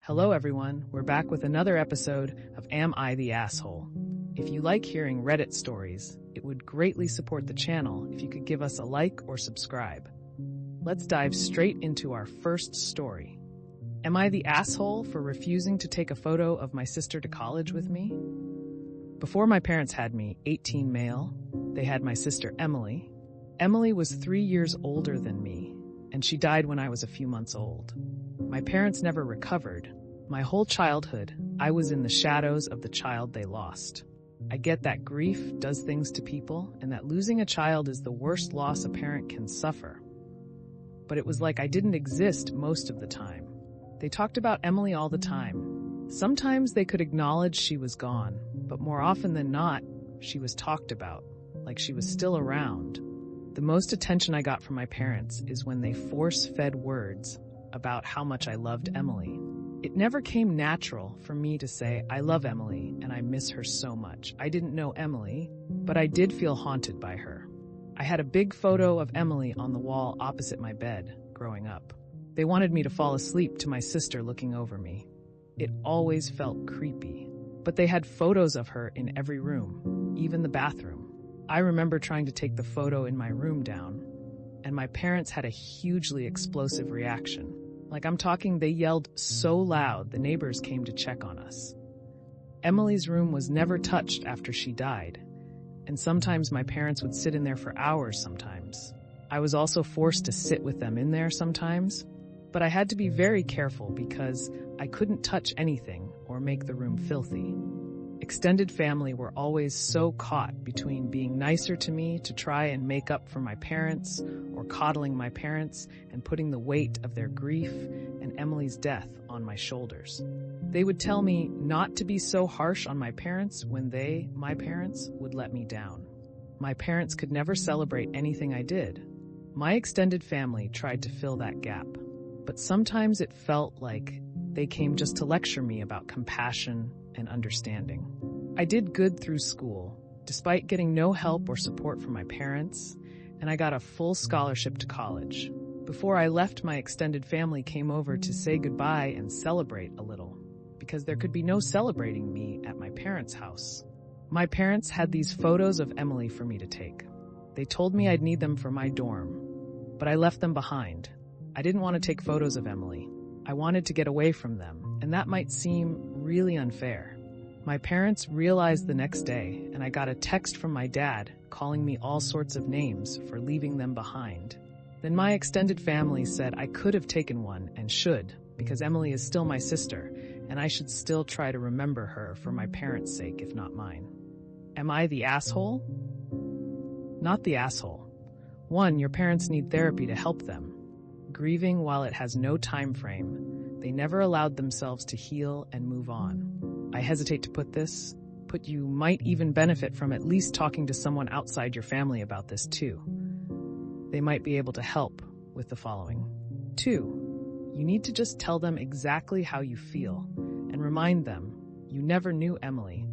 Hello everyone, we're back with another episode of Am I the Asshole? If you like hearing Reddit stories, it would greatly support the channel if you could give us a like or subscribe. Let's dive straight into our first story. Am I the asshole for refusing to take a photo of my sister to college with me? Before my parents had me, 18 male, they had my sister Emily. Emily was 3 years older than me, and she died when I was a few months old. My parents never recovered. My whole childhood, I was in the shadows of the child they lost. I get that grief does things to people, and that losing a child is the worst loss a parent can suffer. But it was like I didn't exist most of the time. They talked about Emily all the time. Sometimes they could acknowledge she was gone, but more often than not, she was talked about, like she was still around. The most attention I got from my parents is when they force-fed words about how much I loved Emily. It never came natural for me to say, I love Emily and I miss her so much. I didn't know Emily, but I did feel haunted by her. I had a big photo of Emily on the wall opposite my bed growing up. They wanted me to fall asleep to my sister looking over me. It always felt creepy, but they had photos of her in every room, even the bathroom. I remember trying to take the photo in my room down, and my parents had a hugely explosive reaction. Like I'm talking, they yelled so loud the neighbors came to check on us. Emily's room was never touched after she died, and sometimes my parents would sit in there for hours sometimes. I was also forced to sit with them in there sometimes, but I had to be very careful because I couldn't touch anything or make the room filthy. Extended family were always so caught between being nicer to me to try and make up for my parents or coddling my parents and putting the weight of their grief and Emily's death on my shoulders. They would tell me not to be so harsh on my parents when my parents, would let me down. My parents could never celebrate anything I did. My extended family tried to fill that gap, but sometimes it felt like they came just to lecture me about compassion and understanding. I did good through school, despite getting no help or support from my parents, and I got a full scholarship to college. Before I left, my extended family came over to say goodbye and celebrate a little, because there could be no celebrating me at my parents' house. My parents had these photos of Emily for me to take. They told me I'd need them for my dorm, but I left them behind. I didn't want to take photos of Emily. I wanted to get away from them, and that might seem really unfair. My parents realized the next day, and I got a text from my dad calling me all sorts of names for leaving them behind. Then my extended family said I could have taken one and should, because Emily is still my sister, and I should still try to remember her for my parents' sake, if not mine. Am I the asshole? Not the asshole. 1, your parents need therapy to help them. Grieving, while it has no time frame, they never allowed themselves to heal and move on. I hesitate to put you might even benefit from at least talking to someone outside your family about this too. They might be able to help with the following. 2, you need to just tell them exactly how you feel and remind them you never knew Emily.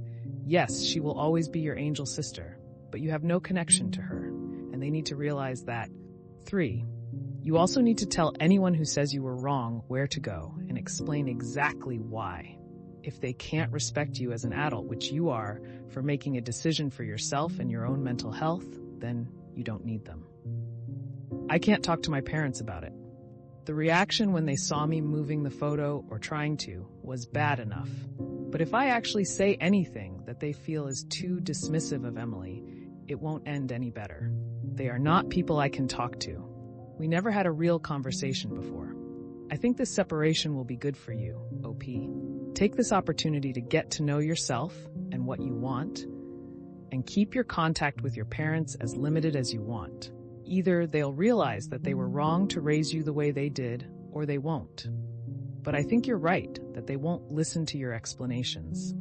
Yes, she will always be your angel sister, but you have no connection to her, and they need to realize that. 3, you also need to tell anyone who says you were wrong where to go and explain exactly why. If they can't respect you as an adult, which you are, for making a decision for yourself and your own mental health, then you don't need them. I can't talk to my parents about it. The reaction when they saw me moving the photo or trying to was bad enough. But if I actually say anything that they feel is too dismissive of Emily, it won't end any better. They are not people I can talk to. We never had a real conversation before. I think this separation will be good for you, OP. Take this opportunity to get to know yourself and what you want, and keep your contact with your parents as limited as you want. Either they'll realize that they were wrong to raise you the way they did, or they won't. But I think you're right that they won't listen to your explanations,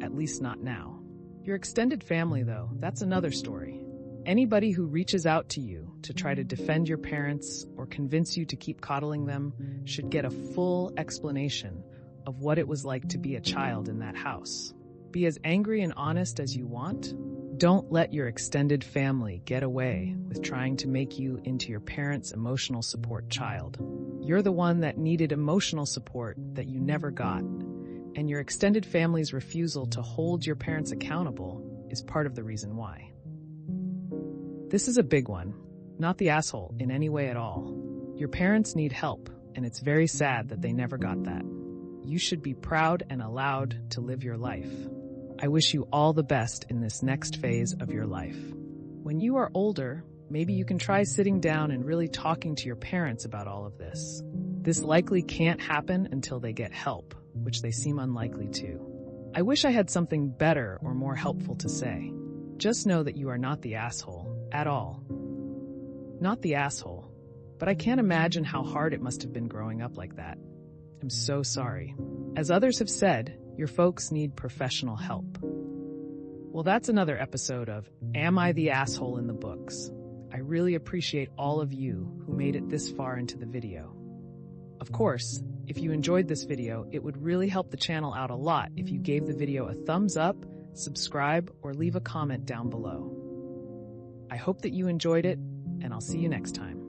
at least not now. Your extended family, though, that's another story. Anybody who reaches out to you to try to defend your parents or convince you to keep coddling them should get a full explanation of what it was like to be a child in that house. Be as angry and honest as you want. Don't let your extended family get away with trying to make you into your parents' emotional support child. You're the one that needed emotional support that you never got, and your extended family's refusal to hold your parents accountable is part of the reason why. This is a big one, not the asshole in any way at all. Your parents need help, and it's very sad that they never got that. You should be proud and allowed to live your life. I wish you all the best in this next phase of your life. When you are older, maybe you can try sitting down and really talking to your parents about all of this. This likely can't happen until they get help, which they seem unlikely to. I wish I had something better or more helpful to say. Just know that you are not the asshole at all. Not the asshole, but I can't imagine how hard it must have been growing up like that. I'm so sorry. As others have said, your folks need professional help. Well, that's another episode of Am I the Asshole in the Books? I really appreciate all of you who made it this far into the video. Of course, if you enjoyed this video, it would really help the channel out a lot if you gave the video a thumbs up, subscribe, or leave a comment down below. I hope that you enjoyed it, and I'll see you next time.